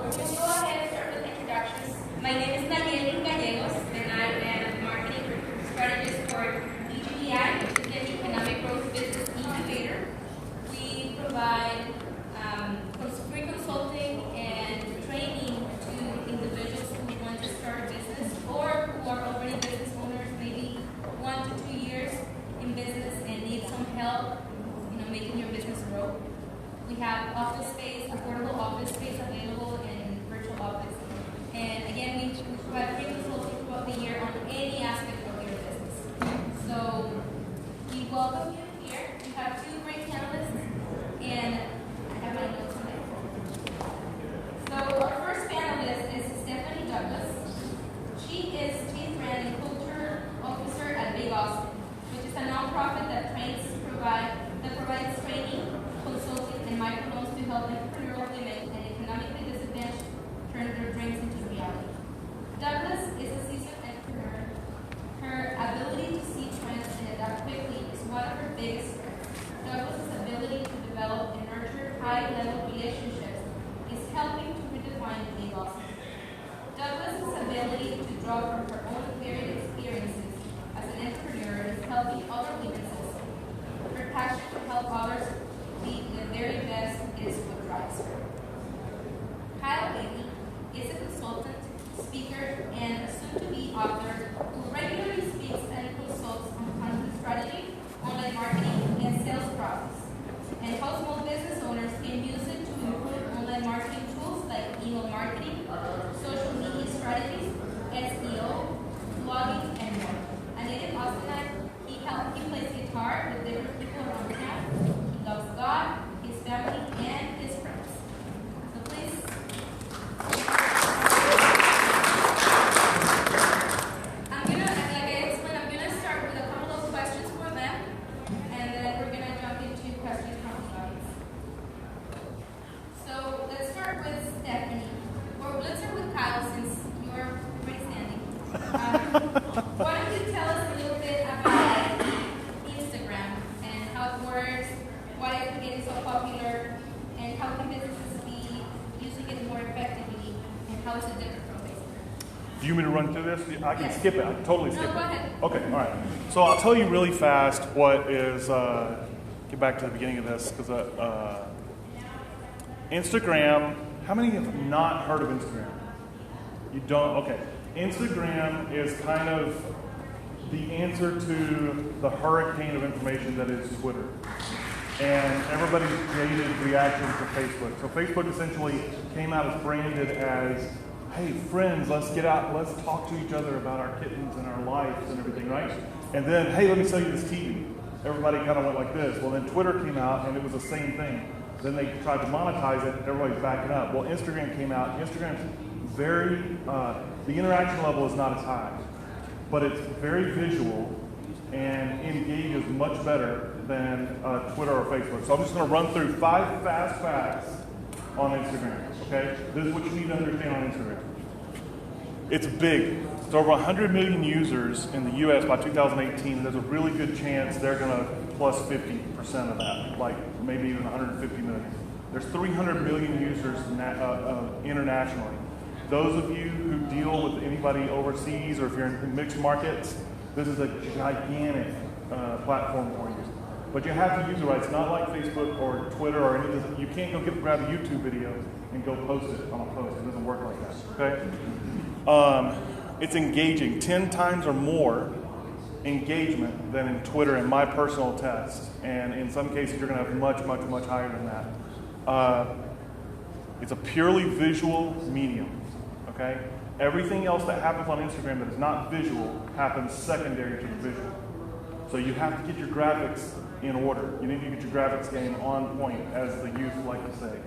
We'll go ahead and start with introductions. My name is Nayeli Gallegos, and I am marketing strategist for EGBI, which is the Economic Growth Business Incubator. We provide free consulting and training to individuals who want to start a business or who are already business owners, maybe 1 to 2 years in business and need some help, making your business grow. We have office space, affordable office space available in virtual office. And again, we provide free consulting throughout the year on any aspect of your business. So we welcome you here. We have 2 great panelists, and I have my notes on it. So our first panelist is Stephanie Douglas. She is Chief Brand and Culture Officer at Big Austin, which is a nonprofit that provides training, consulting, and microloans to help entrepreneurial women and economically disadvantaged turn their dreams into reality. Douglas is a seasoned entrepreneur. Her ability to see trends and adapt quickly is one of her biggest strengths. Douglas' ability to develop and nurture high-level relationships is helping to redefine Big Austin. Douglas' ability to draw from her own varied experiences as an entrepreneur is helping other businesses. Her passion to help others be the very best is what drives her. Kyle Bailey is a consultant, speaker, and a soon-to-be author who regularly speaks and consults on content strategy, online marketing, and sales process, and how small business owners can use it to improve online marketing tools like email marketing, social media strategies, SEO, blogging, and more. A native Austinite, he plays guitar with different people around town. He loves God, his family, and his friends. So please. I'm gonna start with a couple of questions for them, and then we're gonna jump into questions from the audience. So let's start with Stephanie. Or let's start with Kyle since you're already standing. Why don't you tell us a little bit about Instagram and how it works, why it's getting so popular, and how can businesses be using it more effectively, and how is it different from Facebook? Do you want me to run through this? I can skip it. I can totally skip it. No, go ahead. Okay, all right. So I'll tell you really fast what is, get back to the beginning of this, because Instagram, how many have not heard of Instagram? You don't? Okay. Instagram is kind of the answer to the hurricane of information that is Twitter. And everybody's jaded reaction to Facebook. So Facebook essentially came out as branded as, hey, friends, let's get out, let's talk to each other about our kittens and our lives and everything, right? And then, hey, let me sell you this TV. Everybody kind of went like this. Well, then Twitter came out and it was the same thing. Then they tried to monetize it, everybody's backing up. Well, Instagram came out. Instagram's very, the interaction level is not as high, but it's very visual and engages much better than Twitter or Facebook. So I'm just going to run through 5 fast facts on Instagram, okay? This is what you need to understand on Instagram. It's big. It's over 100 million users in the U.S. by 2018. There's a really good chance they're going to plus 50% of that, like maybe even 150 million. There's 300 million users internationally. Those of you who deal with anybody overseas or if you're in mixed markets, this is a gigantic platform for you. But you have to use it right. It's not like Facebook or Twitter or anything. You can't go grab a YouTube video and go post it on a post. It doesn't work like that, okay? It's engaging 10 times or more engagement than in Twitter in my personal test. And in some cases, you're going to have much, much, much higher than that. It's a purely visual medium. Okay? Everything else that happens on Instagram that is not visual happens secondary to the visual. So you have to get your graphics in order. You need to get your graphics game on point, as the youth like to say.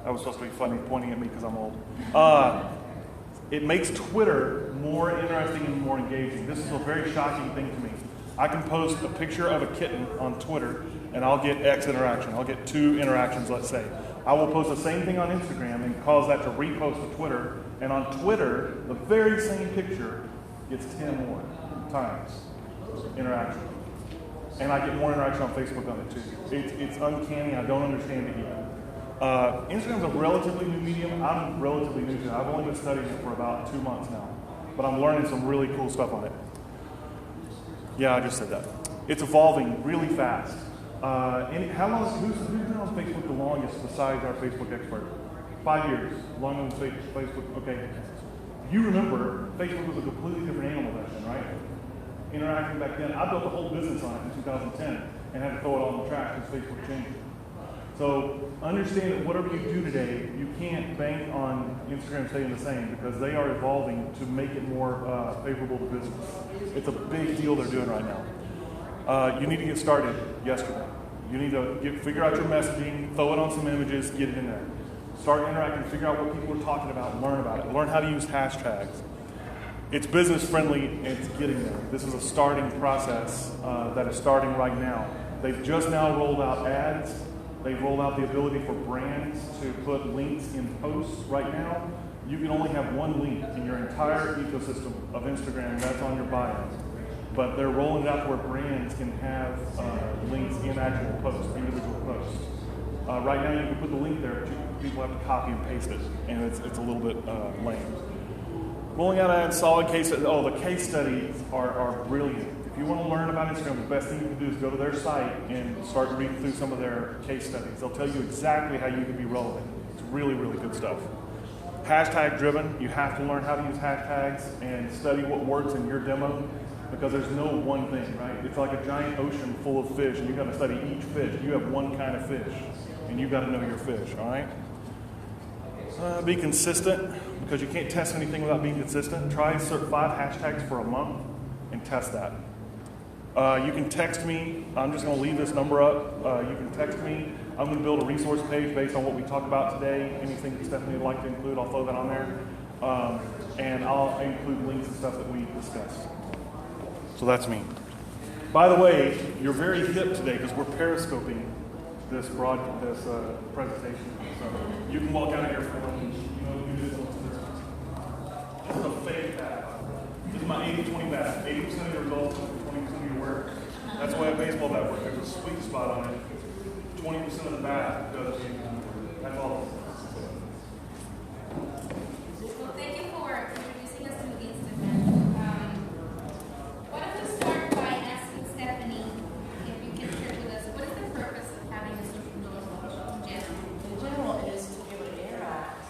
That was supposed to be funny, pointing at me because I'm old. It makes Twitter more interesting and more engaging. This is a very shocking thing to me. I can post a picture of a kitten on Twitter and I'll get X interaction. I'll get 2 interactions, let's say. I will post the same thing on Instagram and cause that to repost to Twitter. And on Twitter, the very same picture gets 10 more times interaction. And I get more interaction on Facebook on it too. It's uncanny. I don't understand it yet. Instagram's a relatively new medium. I'm relatively new to it. I've only been studying it for about 2 months now, but I'm learning some really cool stuff on it. Yeah, I just said that. It's evolving really fast. Who's been on Facebook the longest besides our Facebook expert? 5 years. Longer than Facebook. Okay. You remember, Facebook was a completely different animal back then, right? Interacting back then. I built a whole business on it in 2010 and had to throw it all in the trash because Facebook changed. So understand that whatever you do today, you can't bank on Instagram staying the same because they are evolving to make it more favorable to business. It's a big deal they're doing right now. You need to get started yesterday. You need to figure out your messaging, throw it on some images, get it in there. Start interacting, figure out what people are talking about, and learn about it. Learn how to use hashtags. It's business friendly, and it's getting there. This is a starting process that is starting right now. They've just now rolled out ads. They've rolled out the ability for brands to put links in posts. Right now, you can only have one link in your entire ecosystem of Instagram, and that's on your bio. But they're rolling it out to where brands can have links in actual posts, individual posts. Right now, you can put the link there, but people have to copy and paste it, and it's a little bit lame. Rolling out ads, solid case studies. Oh, the case studies are brilliant. If you want to learn about Instagram, the best thing you can do is go to their site and start reading through some of their case studies. They'll tell you exactly how you can be relevant. It's really, really good stuff. Hashtag driven. You have to learn how to use hashtags and study what works in your demo because there's no one thing, right? It's like a giant ocean full of fish, and you've got to study each fish. You have one kind of fish, and you've got to know your fish, all right? Be consistent because you can't test anything without being consistent. Try 5 hashtags for a month and test that. You can text me. I'm just going to leave this number up. You can text me. I'm going to build a resource page based on what we talk about today. Anything that Stephanie would like to include, I'll throw that on there. And I'll include links and stuff that we discussed. So that's me. By the way, you're very hip today because we're periscoping this presentation. So you can walk out of here for this is a fake bat. This is my 80-20 bat. 80% of your results, 20% of your work. That's why a baseball bat works. There's a sweet spot on it. 20% of the bat does you. That's all. Well, thank you for introducing us to Instagram. Why don't we start by asking Stephanie if you can share with us what is the purpose of having a social media in general? In general, it is to be able to interact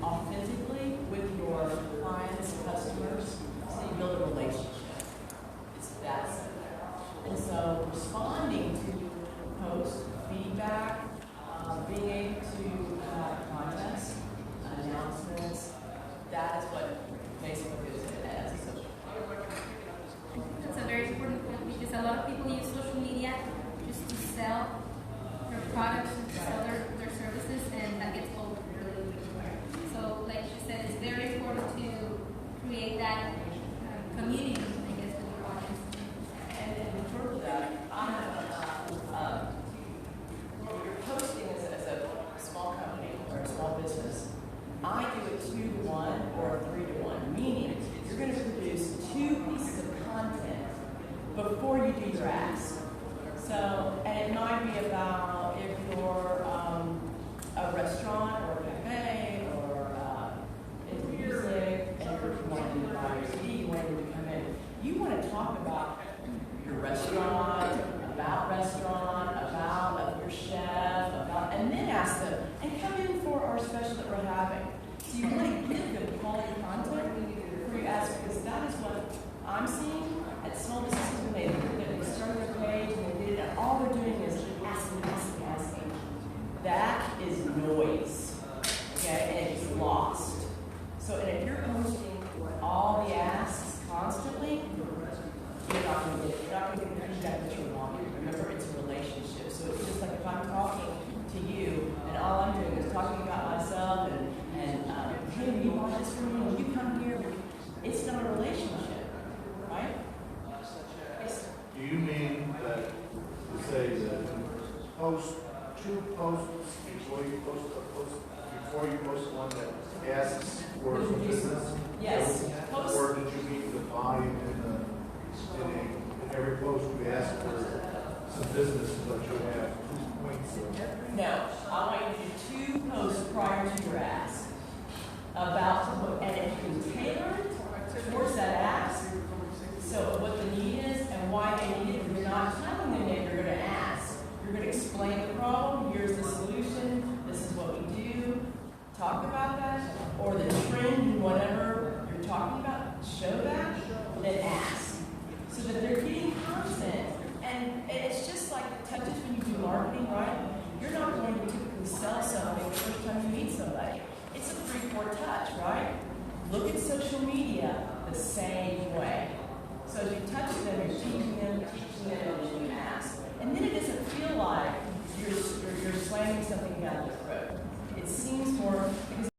authentically with your clients, customers, so you build a relationship. It's that simple. And so responding to posts, feedback, being able to have contests, announcements, that is what Facebook is as a social media. That's a very important point because a lot of people use social media just to sell their products, to sell their services, and that gets old really, really quick. So, like she said, it's very important to create that community, I guess, with your audience. And in terms of that, I have when you're posting as a small company or a small business, I do it 2-to-1 or 3-to-1, meaning you're going to produce 2 pieces of content before you do your ask. So, and it might be about if you're a restaurant or a cafe or in music, and you're wanting to buy your CD, you want them to come in. You want to talk about your restaurant, about your chef, and then ask them, and come in for our special that we're having. So you want to give them quality content before you ask, because that is what I'm seeing at small businesses when they start their page and they did it, and all they're doing is asking. That is noise, okay, and it's lost. So, and if you're posting all the asks constantly, you're not going to get the feedback that you want. Remember, it's a relationship. So it's just like if I'm talking to you, and all I'm doing is talking about myself, and hey, will you want this from me? When you come here, it's not a relationship, right? Yes. Do you mean that to say that post 2 posts before you post one that asks for some business? Yes. Or did you mean the volume in every post we ask for some business, but you have No, I want you to do 2 posts prior to your ask about what, and if you can tailor it towards that ask, so what the need is and why they need it. You're not telling them that you're going to ask. You're going to explain the problem. Here's the solution. This is what we do. Talk about that, or the trend, whatever you're talking about. Show that, then ask, so that they're getting content. And it's just like it touches when you do marketing, right? You're not going to typically sell something the first time you meet somebody. It's a 3-4 touch, right? Look at social media the same way. So as you touch them, you're teaching them, and then you ask. And then it doesn't feel like you're slamming something down their throat. It seems more, because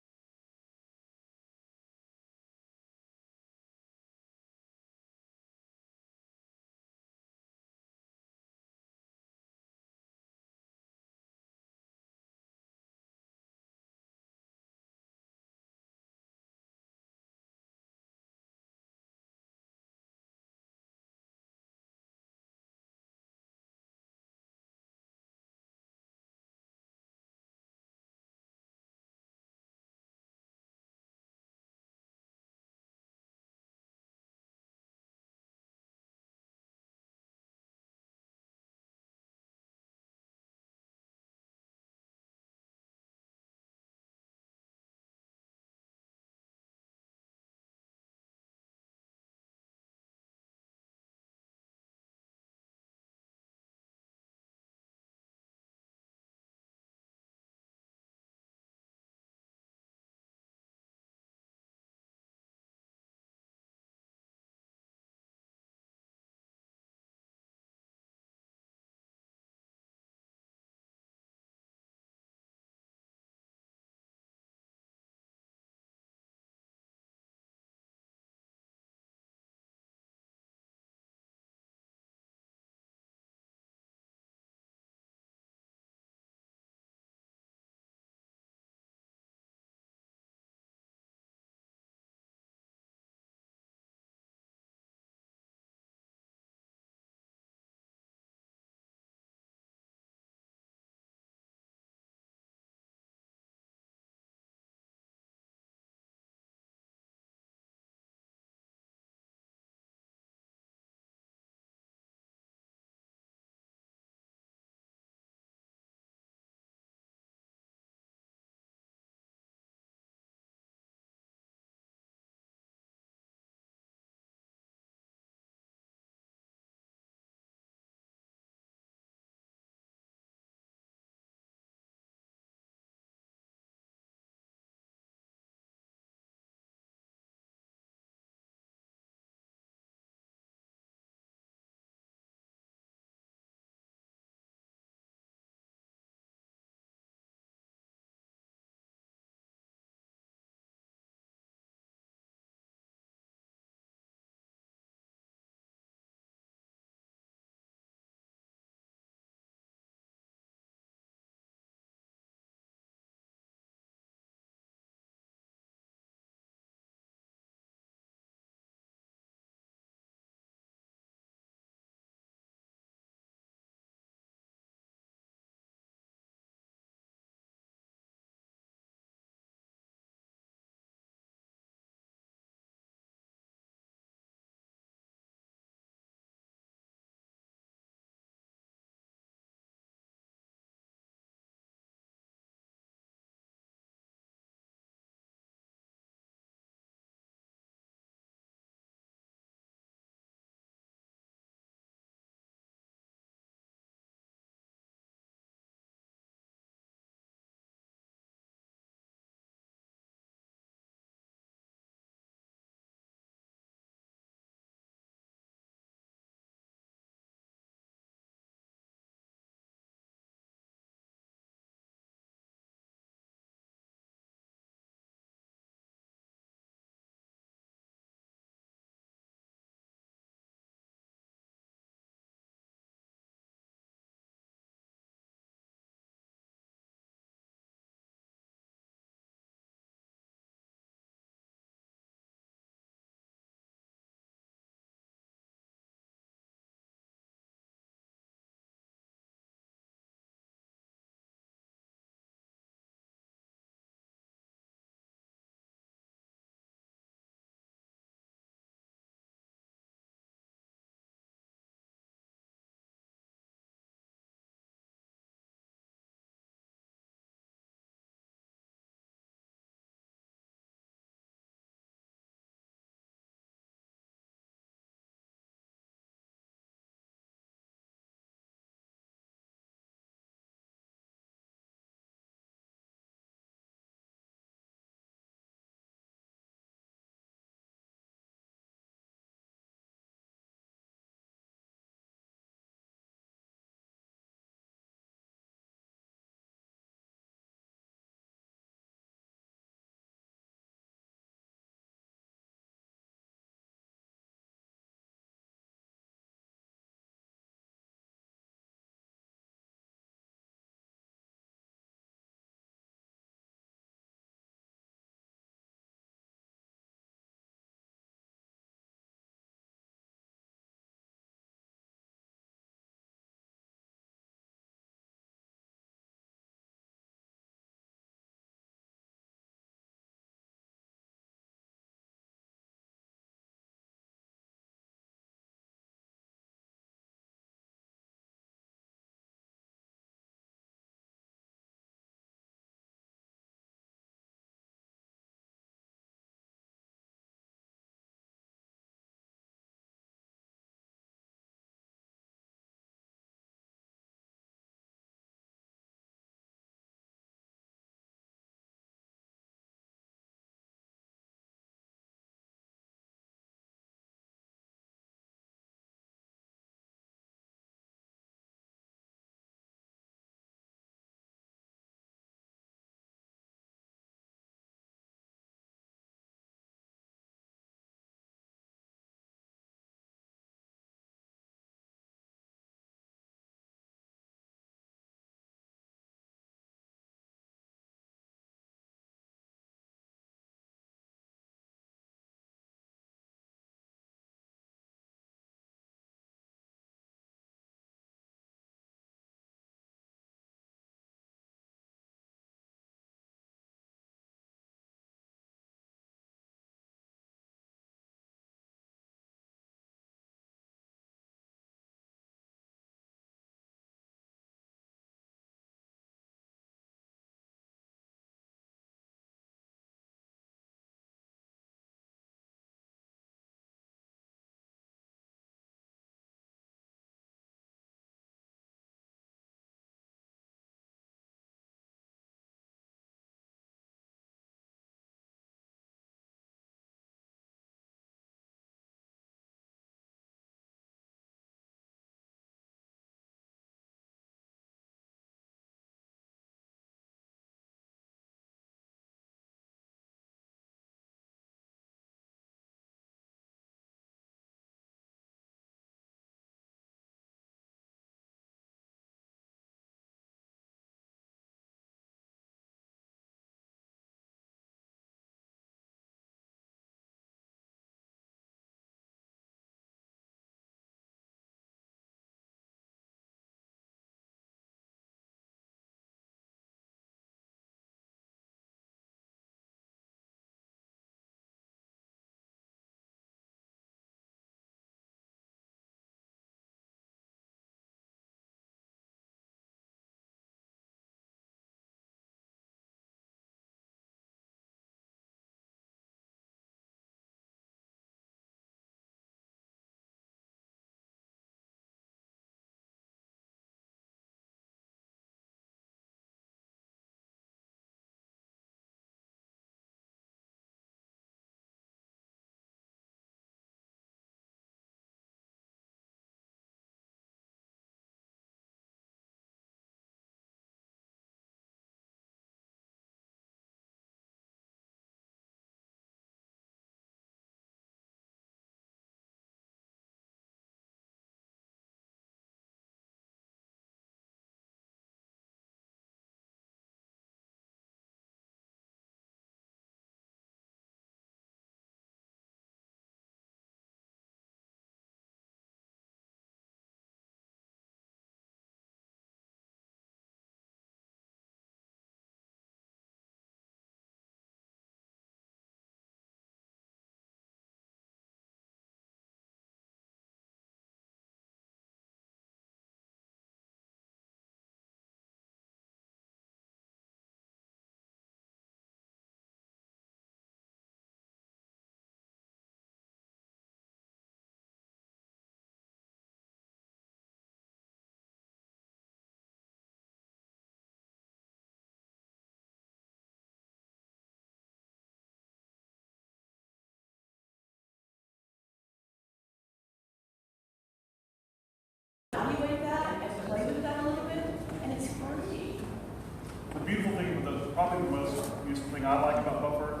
I like about Buffer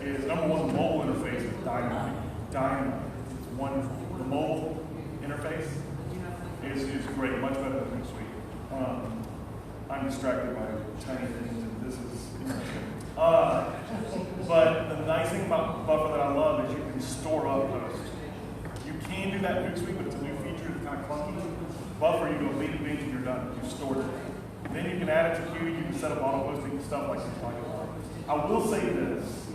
is, number one, the mobile interface is dynamite. Dynamite. It's wonderful. The mobile interface is great, much better than Hootsuite. I'm distracted by tiny things, and this is interesting. But the nice thing about Buffer that I love is you can store up posts. You can do that in Hootsuite, but it's a new feature. It's kind of clunky. Buffer, you go bing, bing, and you're done. You've stored it. Then you can add it to queue. You can set up auto posting stuff like this. I will say this,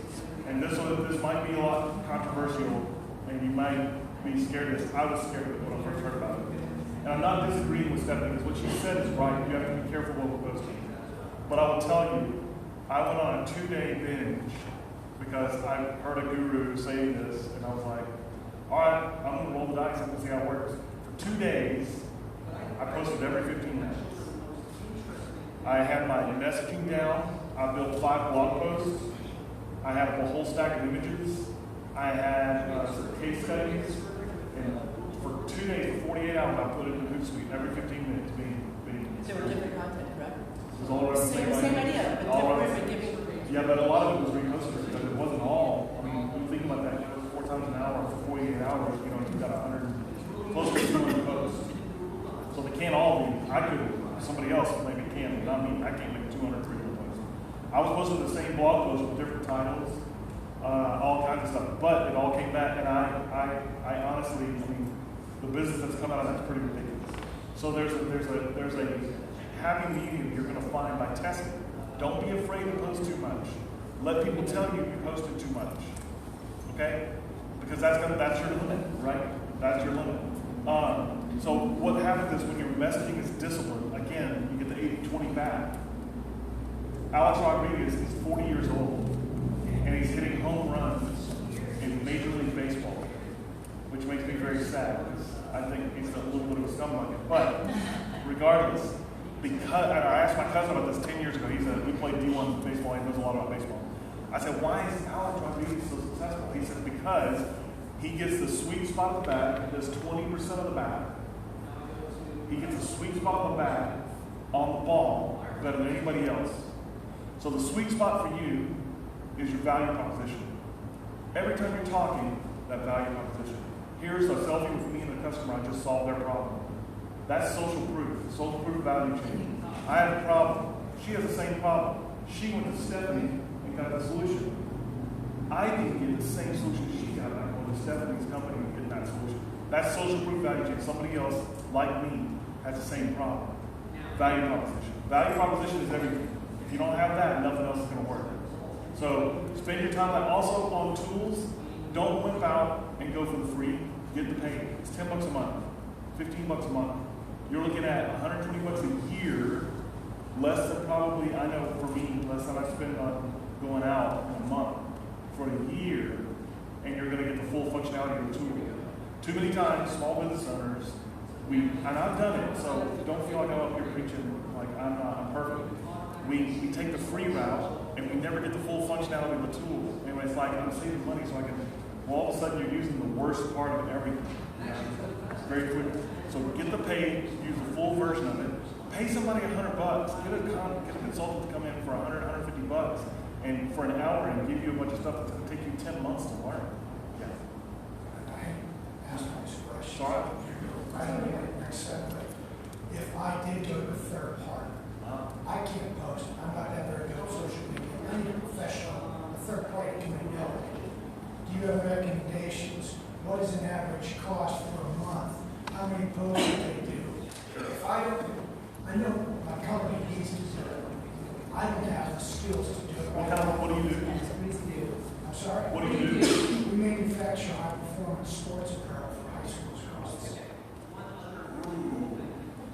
and this might be a lot controversial, and you might be scared of this. I was scared of it when I first heard about it. And I'm not disagreeing with Stephanie, because what she said is right. You have to be careful what we're posting. But I will tell you, I went on a 2-day binge because I heard a guru saying this, and I was like, all right, I'm going to roll the dice and see how it works. For 2 days, I posted every 15 minutes. I had my messaging down. I built 5 blog posts. I had a whole stack of images. I had some case studies. And for 2 days, for 48 hours, I put it in Hootsuite every 15 minutes being. There were different content, correct? It was all around Same idea, but different giving. Yeah, but a lot of it was reposted because it wasn't all. I mean, when you think about that, 4 times an hour for 48 hours, you've got 100, close to 200 posts. So they can't all be. I could. Somebody else maybe can, but not me. I can't make 200, 300 posts. I was posting the same blog post with different titles, all kinds of stuff. But it all came back, and I honestly, the business that's come out of that's pretty ridiculous. So there's a happy medium you're going to find by testing. Don't be afraid to post too much. Let people tell you you posted too much. Okay? Because that's your limit, right? That's your limit. So what happens is when your messaging is disciplined, again, you get the 80-20 back. Alex Rodriguez is 40 years old, and he's hitting home runs in Major League Baseball, which makes me very sad because I think he's a little bit of a scumbucket. But regardless, because I asked my cousin about this 10 years ago. We played D1 baseball. He knows a lot about baseball. I said, why is Alex Rodriguez so successful? He said, because he gets the sweet spot of the bat, does 20% of the bat. He gets the sweet spot of the bat on the ball better than anybody else. So the sweet spot for you is your value proposition. Every time you're talking, that value proposition. Here's a selfie with me and the customer. I just solved their problem. That's social proof value chain. I have a problem. She has the same problem. She went to Stephanie and got the solution. I didn't get the same solution she got. I went to Stephanie's company and get that solution. That's social proof value chain. Somebody else, like me, has the same problem. Value proposition. Value proposition is everything. If you don't have that, nothing else is going to work. So spend your time on that. Also on tools, don't wimp out and go for the free. Get the paid. It's $10 a month, $15 a month. You're looking at $120 a year, less than probably, I know for me, less than I spend on going out in a month for a year, and you're going to get the full functionality of the tool. Too many times, small business owners, and I've done it, so don't feel like I'm up here preaching like I'm perfect. We take the free route, and we never get the full functionality of the tool. And it's like, I'm saving money so I can, well, all of a sudden you're using the worst part of everything. Very quick. So get the paid, use the full version of it. Pay somebody $100. Get a consultant to come in for $100, $150, and for an hour and give you a bunch of stuff that's going to take you 10 months to learn. Yeah. I asked my question. Sorry. I don't know what I said, but if I did go to a third party, I can't post. I'm not that very good at social media. I need a professional, a third party to come and help me. Do you have recommendations? What is an average cost for a month? How many posts do they do? If I know my company needs to do it. I don't have the skills to do it. What do you do? I'm sorry? What do you do? We manufacture high performance sports apparel for high schools across the state.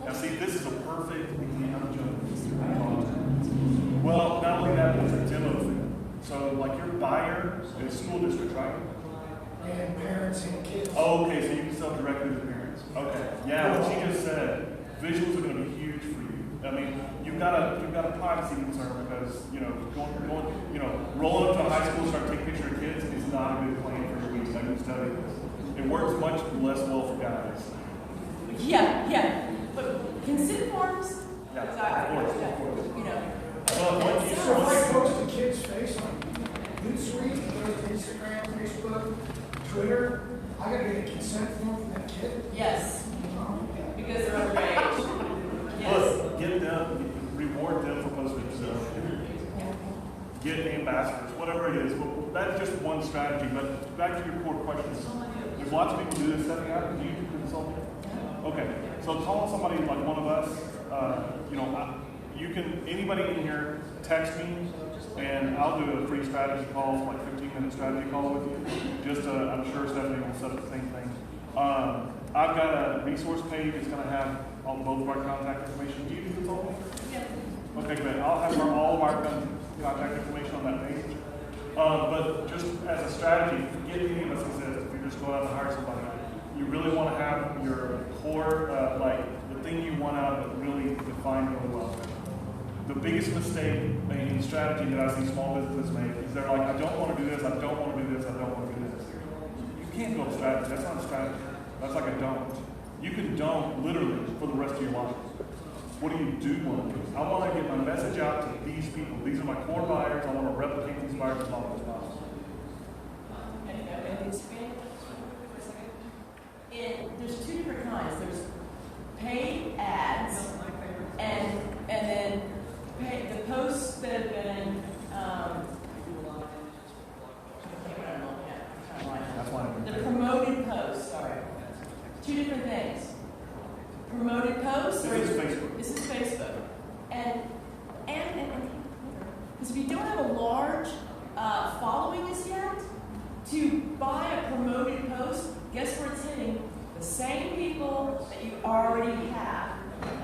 Now see, this is a perfect example. Well, not only that, but it's a demo thing. So like your buyer is school district, right? And parents and kids. Oh, okay, so you can sell directly to parents. Okay. Yeah, what she just said, visuals are going to be huge for you. I mean, you've got a privacy concern because, rolling up to a high school and start taking pictures of kids is not a good plan for your weeks. I can tell you this. It works much less well for guys. Yeah. But consent forms? Yeah, of course. So if I post a kid's face on insiders, whatever it is. Well, that's just one strategy. But back to your core question. There's lots of people do this stuff. Do you do consulting? Okay. So call somebody like one of us. You can, anybody in here, text me, and I'll do a free strategy call, like 15-minute strategy call with you. I'm sure Stephanie will set up the same thing. I've got a resource page. It's going to have both of our contact information. Do you do consulting? Yeah. Okay, good. I'll have all of our contact information on that page. But just as a strategy, forget any of us exist. If you're just going out to hire somebody, you really want to have your core, the thing you want out of it really defined really well. The biggest mistake in strategy that I see small businesses make is they're like, I don't want to do this, I don't want to do this, I don't want to do this. You can't build strategy. That's not a strategy. That's like a don't. You can don't literally for the rest of your life. What do you do want to do? I want to get my message out to these people. These are my core buyers. I want to replicate these buyers as long as possible. There's two different kinds. There's paid ads and then the posts that have been the promoted posts. Sorry, two different things. Promoted posts. This is Facebook. This is Facebook, and because if you don't have a large following as yet, to buy a promoted post, guess where it's hitting? The same people that you already have.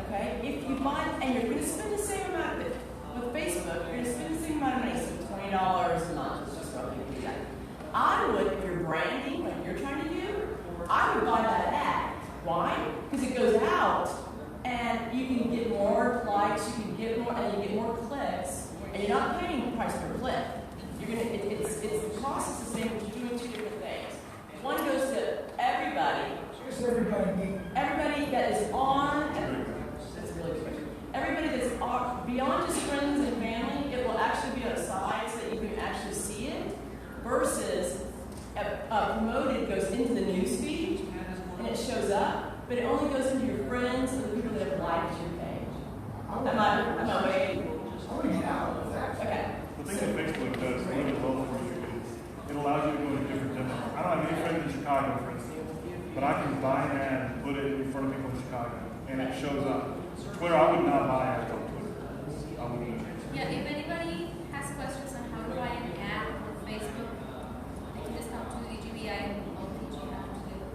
Okay? If you buy, and you're going to spend the same amount of it with Facebook, you're going to spend the same amount of money, so $20 a month. It's just roughly do that. I would, if you're branding, like you're trying to do, I would buy that ad. Why? Because it goes out, and you can get more likes, you can get more, and you get more clicks, and you're not paying the price per click. You're gonna, it's the cost is the same, but you're doing two different things. One goes to everybody. Here's everybody. Everybody that is on. That's a really good question. Everybody that's on, beyond just friends and family, it will actually be on a side so that you can actually see it. Versus promoted goes into the news feed and it shows up, but it only goes into your friends and the people that have liked your page. Am I waiting? I want to get out of that. Okay. The thing that Facebook does really well for you is it allows you to go to different demos. I don't have any friends in Chicago, for instance, but I can buy an ad and put it in front of people in Chicago, and it shows up. Twitter, I would not buy ads on Twitter. I wouldn't. Yeah, if anybody has questions on how to buy an ad on Facebook, they can just talk to the GBI and I'll teach you how to do it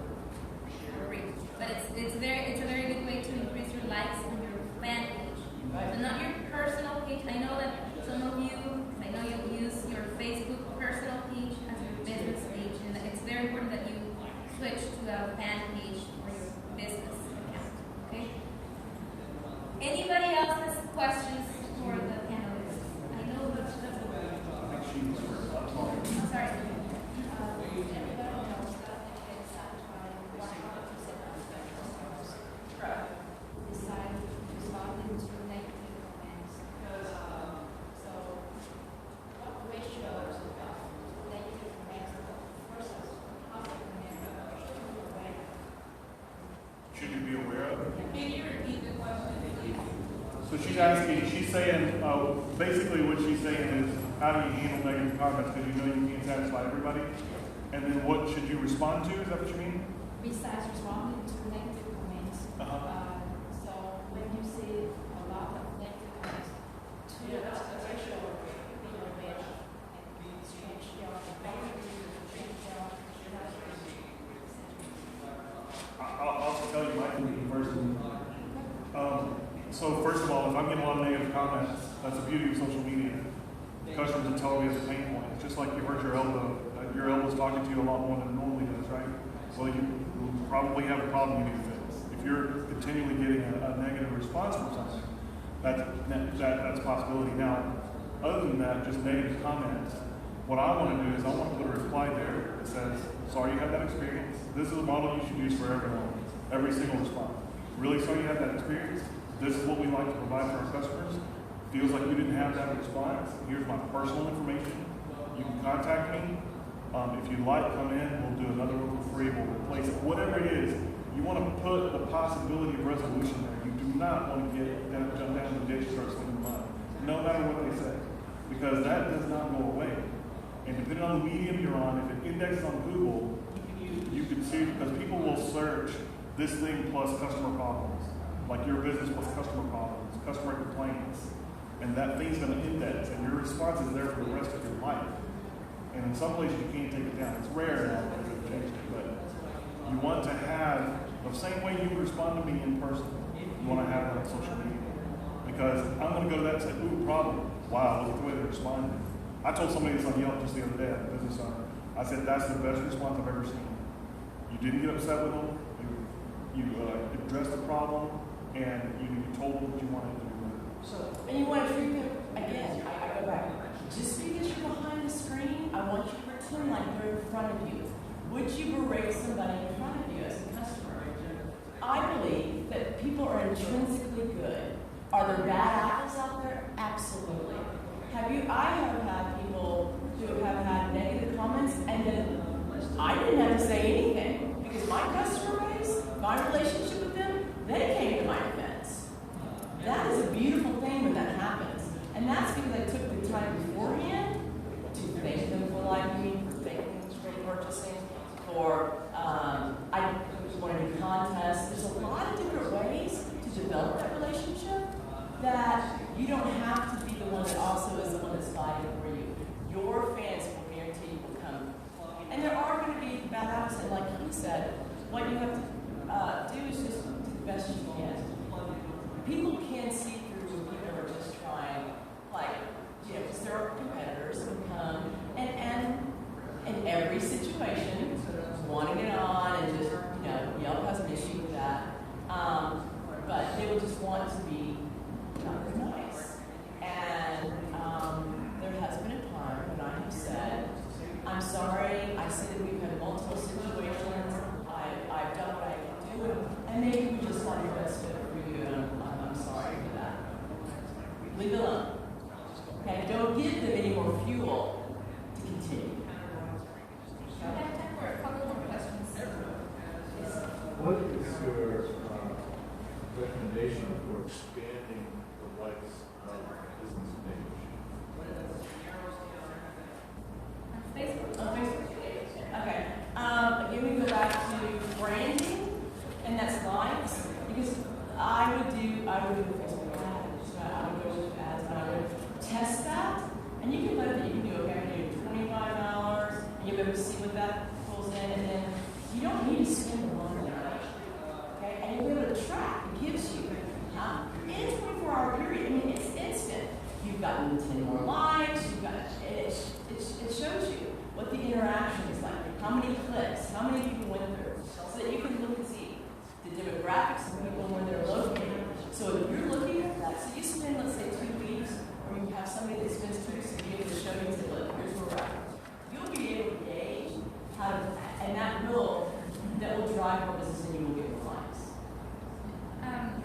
for free. But it's a very good way to increase your likes on your fan page. And not your personal page. I know that some of you, I know you use your Facebook personal page as your business page, and it's very important that you switch to a fan page for your business account. Okay? Anybody else has questions for the panelists? I know that's I'm sorry. Everybody knows that they get satisfied with 100% decide responding to negative comments. So, what ratio of negative comments versus positive comments should you be aware of? Should you be aware of it? Can you repeat the question? So she's asking, she's saying, basically what she's saying is, how do you handle negative comments because you know you can't satisfy everybody? And then what should you respond to? Is that what you mean? Besides responding to negative comments, so when you see a lot of negative comments, to the ratio of be aware and change your behavior, change your I'll also tell you my opinion personally. So first of all, if I'm getting a lot of negative comments, that's the beauty of social media. Customers will tell me it's a pain point. It's just like you hurt your elbow. Your elbow's talking to you a lot more than it normally does, right? Well, you probably have a problem you need to fix. If you're continually getting a negative response from something, that's a possibility. Now, other than that, just negative comments, what I want to do is I want to put a reply there that says, sorry you had that experience. This is a model you should use for everyone, every single response. Really sorry you had that experience. This is what we like to provide for our customers. Feels like you didn't have that response. Here's my personal information. You can contact me. If you'd like, come in. We'll do another one for free. We'll replace it. Whatever it is, you want to put the possibility of resolution there. You do not want to jump down the ditch and start swinging the money, no matter what they say, because that does not go away. on the medium you're on, if it indexes on Google, you can see, because people will search this thing plus customer problems, like your business plus customer problems, customer complaints, and that thing's going to index, and your response is there for the rest of your life. And in some places you can't take it down. It's rare now that they've changed it, but you want to have the same way you respond to me in person. You want to have it on social media, because I'm going to go to that and say, "Ooh, problem! Wow, look at the way they responded." I told somebody this on Yelp just the other day, a business owner. I said, "That's the best response I've ever seen. You didn't get upset with them. You addressed the problem, and you told them what you wanted to do." So, and you want to treat them, again, I go back. Just because you're behind the screen, I want you to pretend like they're in front of you. Would you berate somebody in front of you as a customer? I believe that people are intrinsically good. Are there bad apples out there? Absolutely. I have had people who have had negative comments, and then I didn't have to say anything because my customer base, my relationship with them, they came to my defense. That is a beautiful thing when that happens. And that's because I took the time beforehand to thank them for liking me, for thanking them for purchasing, for I wanted to contest. There's a lot of different ways to develop that relationship that you don't have to be the one that also is the one that's fighting for you. Your fans will guarantee you will come. And there are going to be bad apples, and like he said, what you have to do is just do the best you can. People can see through when people are just trying, because there are competitors who come and in every situation, wanting it on and just, Yelp has an issue with that. But they will just want to be not very nice. And there has been a time when I have said, "I'm sorry, I see that we've had multiple situations, I've done what I can do, and maybe we just not the best fit for you, and I'm sorry for that." Leave it alone. Okay, don't give them any more fuel to continue. We have time for a couple more questions. What is your recommendation for expanding the likes of business page? On Facebook. On Facebook. Okay. Again, we go back to branding, and that's likes, because I would do Facebook ads. I would go with ads, and I would test that, and you can let it. You can do okay. I'm going to do $25, and you'll be able to see what that pulls in, and then you don't need to spend a lot of money. Okay, and you'll be able to track. It gives you in a 24-hour period. I mean, it's instant. You've gotten 10 more likes. You've got it shows you what the interaction is like, how many clicks, how many people went through, so that you can look and see the demographics of people where they're located. So if you're looking at that, so you spend, let's say, 2 weeks, or you have somebody that spends 2 weeks to be able to show you, say, look, here's where we're at. You'll be able to gauge how to, and that will drive more business, and you will get more likes.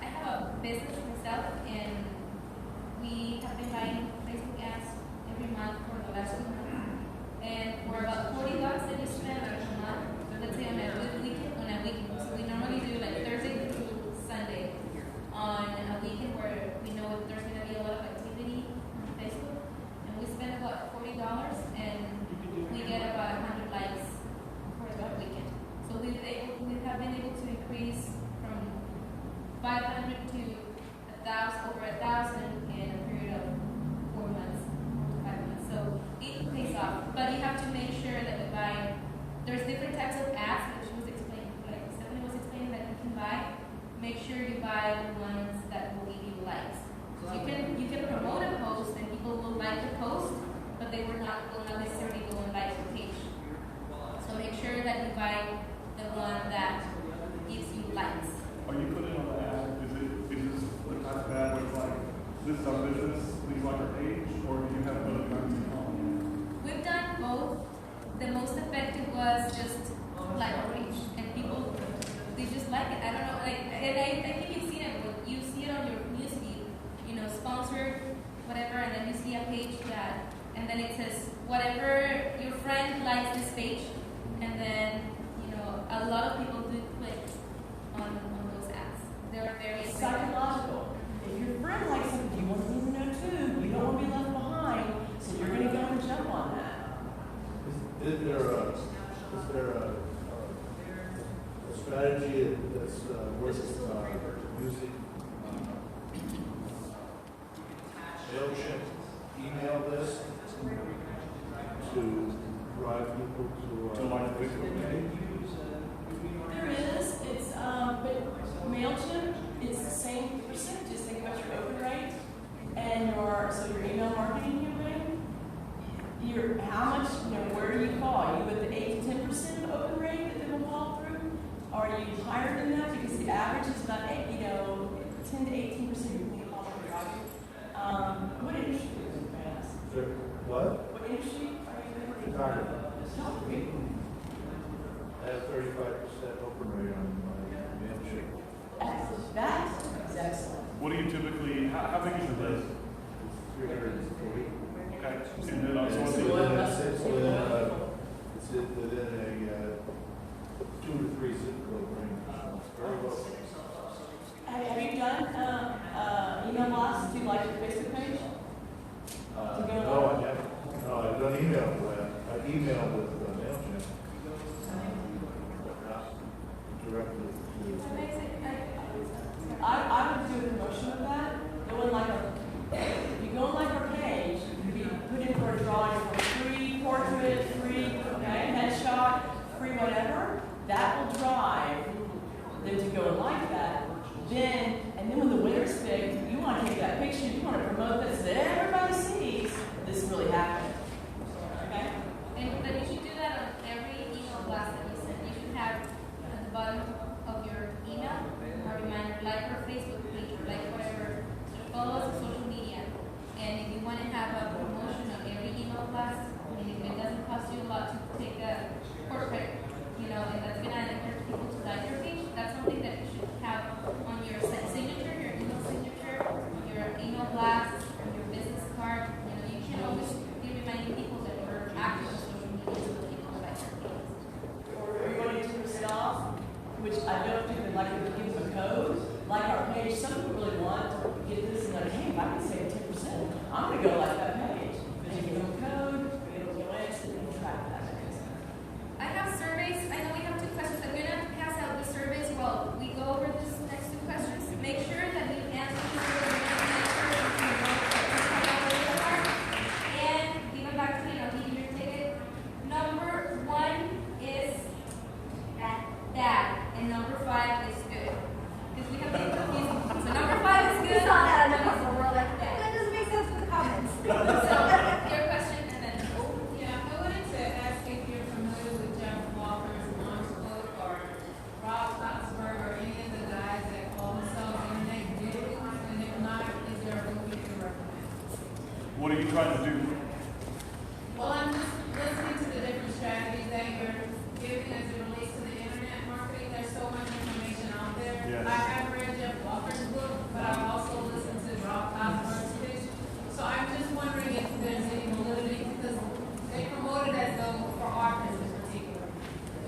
I have a business myself, and we have been buying Facebook ads every month for the last 2 months. And for about $40 that you spend a month, so let's say on a weekend, so we normally do like Thursday through Sunday on a weekend where we know there's going to be a lot of activity on Facebook, and we spend about $40, and we get about 100 likes for that weekend. So we have been able to increase from 500 to 1,000, over 1,000 in a period of 4 months, 5 months. So it pays off, but you have to make sure that you buy. There's different types of ads that she was explaining, like Stephanie was explaining, that you can buy. Make sure you buy the ones that will give you likes. So you can promote a post and people will like the post, but they will not necessarily go and like the page. So make sure that you buy the one that gives you likes. Are you putting on the ad? Is this the type of ad where it's like, this is our business, please like our page, or do you have other kinds of content? We've done both. The most effective was just like our page, and people, they just like it. I don't know, and I think you've seen it. You see it on your newsfeed, sponsored, whatever, and then you see a page that, and then it says whatever your friend likes this page, and then a lot of people do click on those ads. They're very effective. Psychological. If your friend likes something, you want them to know too. You don't want to be left behind, so you're going to go and jump on that. Is Is there a strategy that's worth using MailChimp email list to drive people to like Facebook page? There is, but MailChimp, it's the same percentages. Think about your open rate and your email marketing campaign. How much, where do you fall? Are you at the 8 to 10% open rate that they will fall through? Are you higher than that? Because the average is about 10 to 18% of people fall through. What industry is it, may I ask? what? What industry are you in? Photography. I have 35% open rate on my MailChimp. That is excellent. What do you typically, how big is your list? 340. Okay. And then also, It's within a 2 to 3 zip code range. Very well. Have you done email blasts to like your Facebook page? No, I haven't. No, I've done email with that. I email with MailChimp. But not directly to. I would do a promotion of that. If you go on like our page, you can put in for a drawing for free portrait, free headshot, free whatever. That will drive them to go and like that. And then when the winner's picked, you want to take that picture, you want to promote that so that everybody sees this really happened. Okay? But you should do that on every email blast that you send. You should have at the bottom of your email a reminder, like our Facebook page or like whatever. So follow us on social media. And if you want to have a promotion on every email blast, and if it doesn't cost you a lot to take a portrait, and that's going to encourage people to like your page, that's something that you should have on your signature, your email signature, on your email blast, on your business card. You should always be reminding people that you're active on social media so that people like your page. Or are you going to turn it off? Which I don't think they'd like to give them a code. Like our page, some people really want to get this and like, hey, if I can save 10%, I'm going to go like that page. But you give them a code, you get them a link, and you can track that. I have surveys. I know we have 2 questions. I'm going to pass out the surveys while we go over this next 2 questions. Make sure that we answer the surveys. And give it back to me. I'll give you your ticket. Number 1 is bad, and number 5 is good. Because we have been confusing. So number 5 is good. That doesn't make sense for the comments. So your question, and then Yeah, I wanted to ask if you're familiar with Jeff Walker's Launchbook or Rob Oxford or any of the guys that call themselves internet gurus, and if not, is there a movie to recommend? What are you trying to do? Well, I'm just listening to the different strategies that you're giving as it relates to the internet marketing. There's so much information out there. Yes. I have read Jeff Walker's book, but I've also listened to Rob Oxford's pitch. So I'm just wondering if there's any validity, because they promote it as though for authors in particular.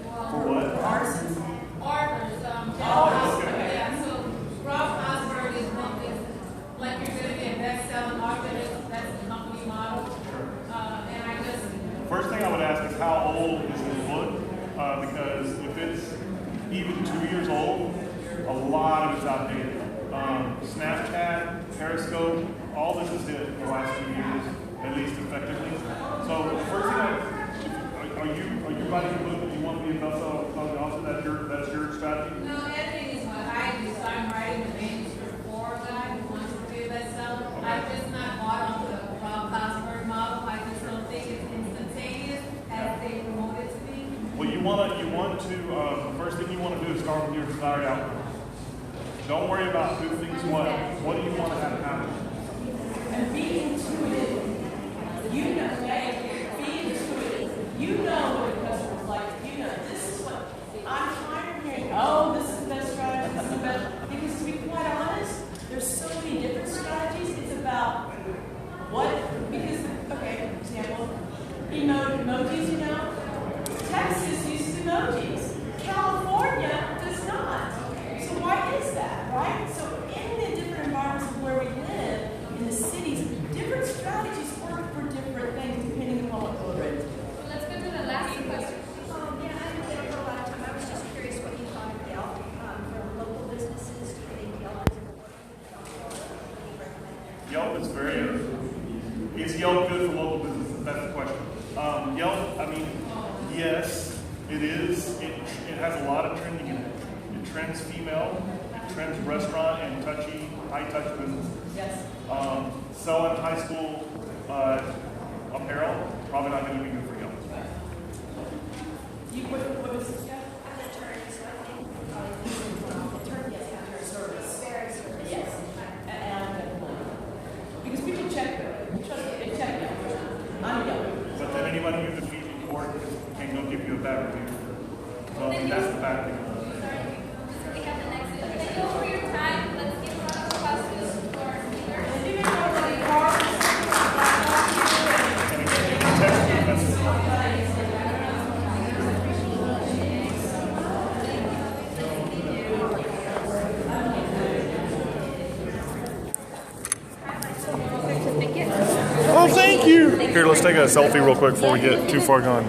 Well, For what? Artisans? Authors, Jeff Oh, Osberg, okay. yeah, so Rob Osberg is one is like you're gonna be a best-selling author, that's the company model. And I just, First thing I would ask is how old is this book? Because if it's even 2 years old, a lot of it's outdated. Snapchat, Periscope, all this has hit in the last 2 years, at least effectively. So first thing, are you writing a book that you want to be a best-selling author? That's your strategy? no, editing is what I do, so I'm writing the manuscript for a guy who wants to be a bestseller. I've just not bought onto the Rob Osberg model. I just don't think it's instantaneous as they promote it to be. Well, the first thing you want to do is start with your desired outcome. Don't worry about who thinks what. What do you want to have happen? And be intuitive. You know, okay? Be intuitive. You know what the customer's like. This is what I'm tired of hearing. Oh, this is the best strategy. This is the best. Because to be quite honest, there's so many different strategies. It's about example, emojis, Texas uses emojis. California does not. So why is that, right? So in the different environments of where we live, in the cities, different strategies work for different things depending upon what we're ready to do. Let's go to the last Yes, it is. It has a lot of trending in it. It trends female, it trends restaurant and touchy, high touch business. Yes. Selling high school apparel, probably not going to be good for you. What was this, Jeff? I'm an attorney, so I think probably Service. very service. Yes. And because people check them. Trust me, they check them. I'm young. But then anybody you defeat in court can go give you a bad review. So that's the bad thing. Sorry, so we have the next, thank you all for your time. Let's give a round of applause to our speakers. And you know what the cars? And again, you can text me messages. Oh, thank you. Here, let's take a selfie real quick before we get too far gone.